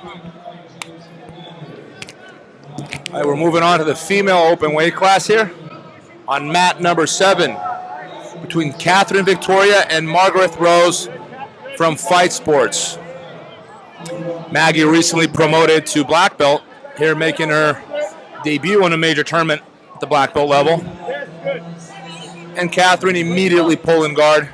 All right, we're moving on to the female open weight class here on mat number 7 between Catherine Victoria and Margaret Rose from Fight Sports. Maggie recently promoted to black belt here, making her debut in a major tournament at the black belt level. And Catherine immediately pulling guard.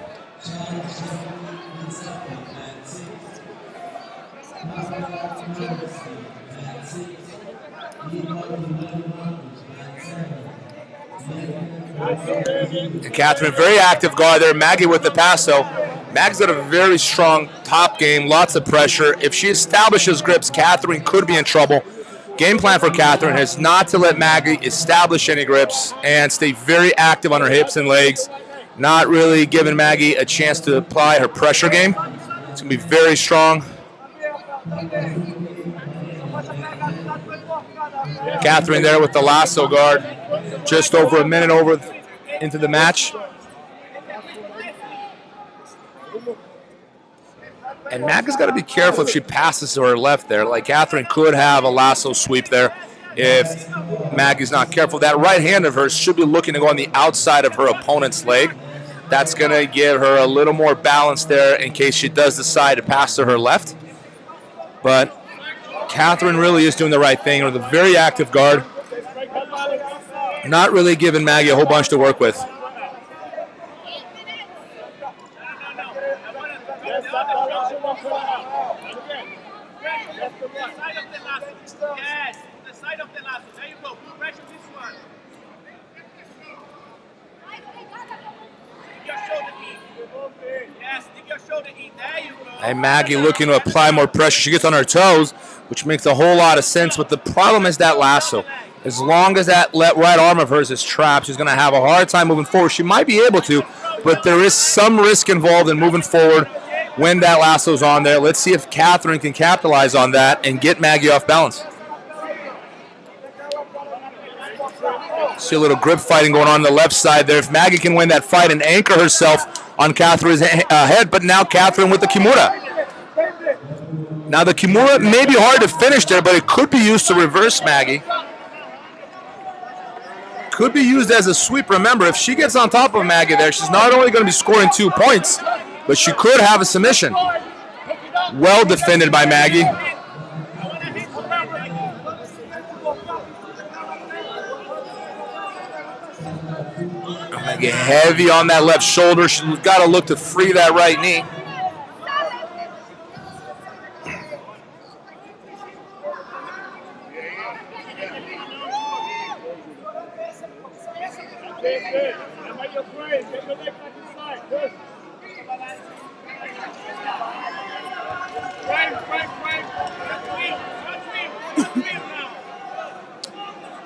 And Catherine, very active guard there. Maggie with the pass, though. Maggie's got a very strong top game, lots of pressure. If she establishes grips, Catherine could be in trouble. Game plan for Catherine is not to let Maggie establish any grips and stay very active on her hips and legs, not really giving Maggie a chance to apply her pressure game. It's going to be very strong. Catherine there with the lasso guard, just over a minute over into the match. And Maggie's got to be careful if she passes to her left there. Like Catherine could have a lasso sweep there if Maggie's not careful. That right hand of hers should be looking to go on the outside of her opponent's leg. That's going to give her a little more balance there in case she does decide to pass to her left. But Catherine really is doing the right thing, with a very active guard. Not really giving Maggie a whole bunch to work with. And Maggie looking to apply more pressure. She gets on her toes, which makes a whole lot of sense. But the problem is that lasso. As long as that right arm of hers is trapped, she's going to have a hard time moving forward. She might be able to, but there is some risk involved in moving forward when that lasso's on there. Let's see if Catherine can capitalize on that and get Maggie off balance. See a little grip fighting going on the left side there. If Maggie can win that fight and anchor herself on Catherine's head, but now Catherine with the Kimura. Now the Kimura may be hard to finish there, but it could be used to reverse Maggie. Could be used as a sweep. Remember, if she gets on top of Maggie there, she's not only going to be scoring 2 points, but she could have a submission. Well defended by Maggie. Maggie heavy on that left shoulder. She's got to look to free that right knee.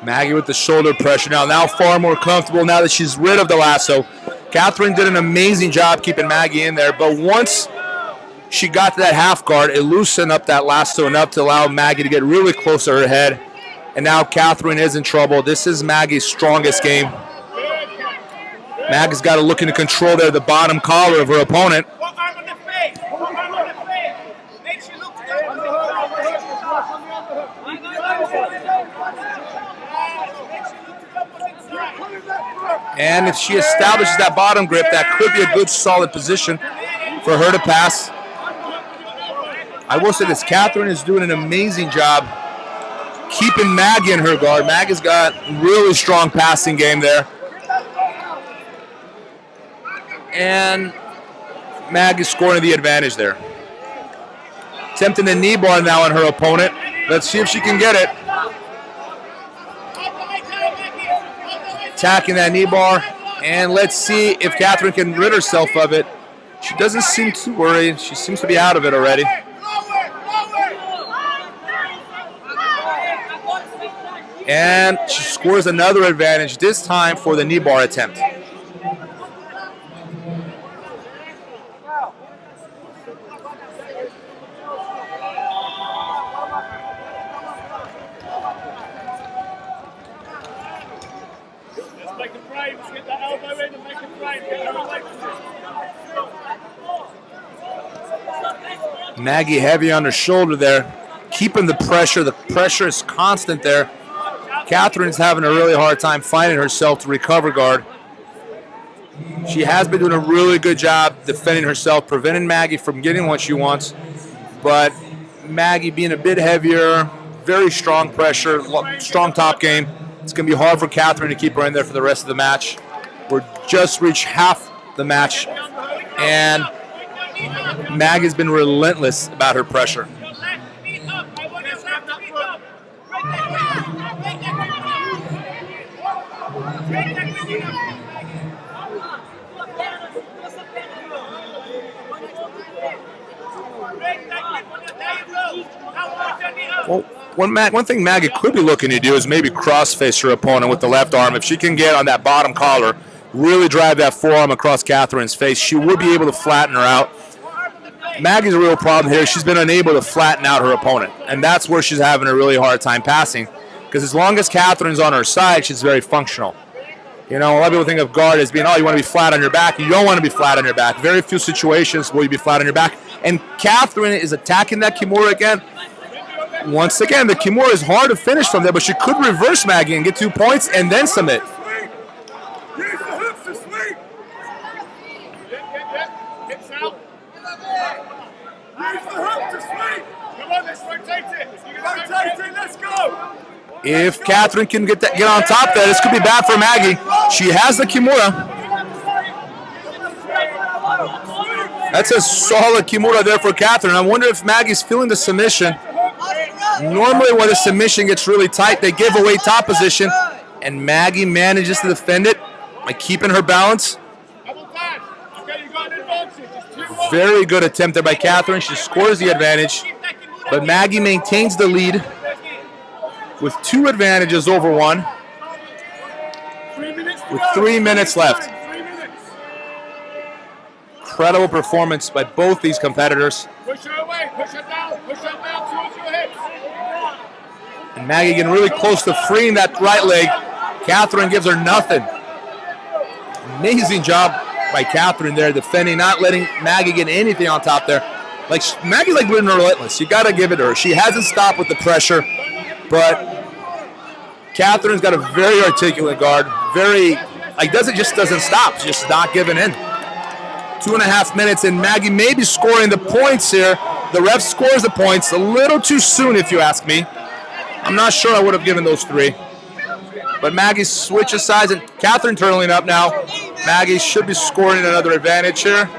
Maggie with the shoulder pressure now far more comfortable now that she's rid of the lasso. Catherine did an amazing job keeping Maggie in there, but once she got to that half guard, it loosened up that lasso enough to allow Maggie to get really close to her head. And now Catherine is in trouble. This is Maggie's strongest game. Maggie's got to look into control there, the bottom collar of her opponent. And if she establishes that bottom grip, that could be a good, solid position for her to pass. I will say this, Catherine is doing an amazing job keeping Maggie in her guard. Maggie's got really strong passing game there. And Maggie's scoring the advantage there. Attempting the knee bar now on her opponent. Let's see if she can get it. Attacking that knee bar, and let's see if Catherine can rid herself of it. She doesn't seem too worried. She seems to be out of it already. And she scores another advantage, this time for the knee bar attempt. Maggie heavy on her shoulder there. keeping the pressure. The pressure is constant there. Catherine's having a really hard time finding herself to recover guard. She has been doing a really good job defending herself, preventing Maggie from getting what she wants. But Maggie being a bit heavier, very strong pressure, strong top game. It's going to be hard for Catherine to keep her in there for the rest of the match. We're just reached half the match, and Maggie's been relentless about her pressure. Well, one thing Maggie could be looking to do is maybe cross-face her opponent with the left arm. If she can get on that bottom collar, really drive that forearm across Catherine's face, she would be able to flatten her out. Maggie's a real problem here. She's been unable to flatten out her opponent, and that's where she's having a really hard time passing, because as long as Catherine's on her side, she's very functional. You know, a lot of people think of guard as being, oh, you want to be flat on your back. You don't want to be flat on your back. Very few situations will you be flat on your back. And Catherine is attacking that Kimura again. Once again, the Kimura is hard to finish from there, but she could reverse Maggie and get 2 points and then submit. If Catherine can get on top there, this could be bad for Maggie. She has the Kimura. That's a solid Kimura there for Catherine. I wonder if Maggie's feeling the submission. Normally when the submission gets really tight, they give away top position, and Maggie manages to defend it by keeping her balance. Very good attempt there by Catherine. She scores the advantage, but Maggie maintains the lead with 2 advantages over 1 with 3 minutes left. Incredible performance by both these competitors. Push her away, push her down towards your hips. And Maggie getting really close to freeing that right leg. Catherine gives her nothing. Amazing job by Catherine there, defending, not letting Maggie get anything on top there. Like, Maggie's like being relentless. You got to give it to her. She hasn't stopped with the pressure, but Catherine's got a very articulate guard. Very, like, doesn't stop. She's just not giving in. 2.5 minutes, and Maggie may be scoring the points here. The ref scores the points a little too soon, if you ask me. I'm not sure I would have given those 3. But Maggie switches sides, and Catherine turning up now. Maggie should be scoring another advantage here.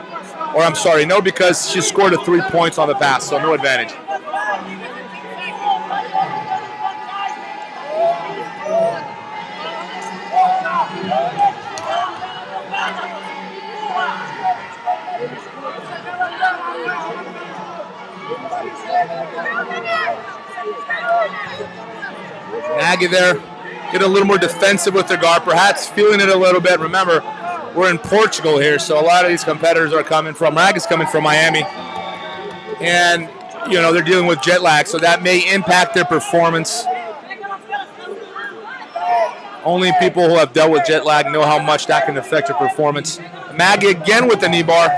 Or I'm sorry, no, because she scored 3 points on the pass, so no advantage. Maggie there, get a little more defensive with their guard, perhaps feeling it a little bit. Remember, we're in Portugal here, so a lot of these competitors are coming from, Maggie's coming from Miami. And, you know, they're dealing with jet lag, so that may impact their performance. Only people who have dealt with jet lag know how much that can affect your performance. Maggie again with the knee bar.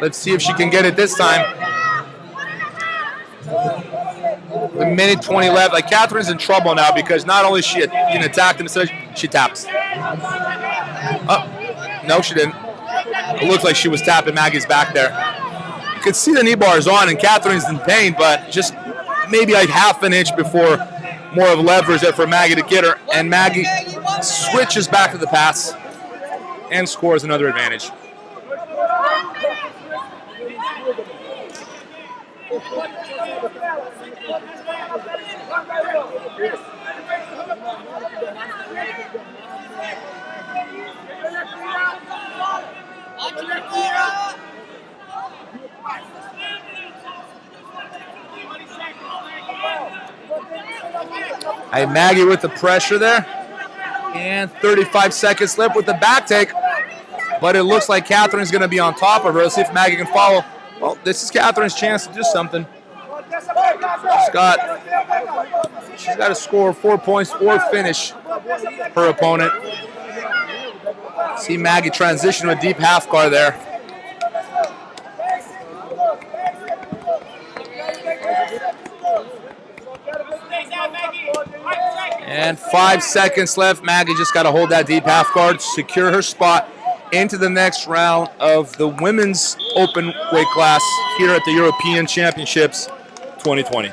Let's see if she can get it this time. The minute 20 left. Like, Catherine's in trouble now because not only is she getting attacked, instead she taps. Oh, no, she didn't. It looks like she was tapping Maggie's back there. You can see the knee bar is on, and Catherine's in pain, but just maybe like half an inch before more of leverage there for Maggie to get her. And Maggie switches back to the pass and scores another advantage. Hey, Maggie with the pressure there. And 35 seconds left with the back take. But it looks like Catherine's going to be on top of her. Let's see if Maggie can follow. Well, this is Catherine's chance to do something. She's got to score 4 points or finish her opponent. See Maggie transition to a deep half guard there. And 5 seconds left. Maggie just got to hold that deep half guard, secure her spot into the next round of the women's open weight class here at the European Championships 2020.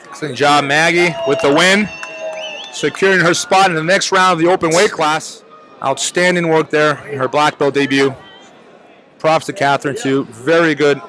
Excellent job, Maggie, with the win, securing her spot in the next round of the open weight class. Outstanding work there in her black belt debut. Props to Catherine, too. Very good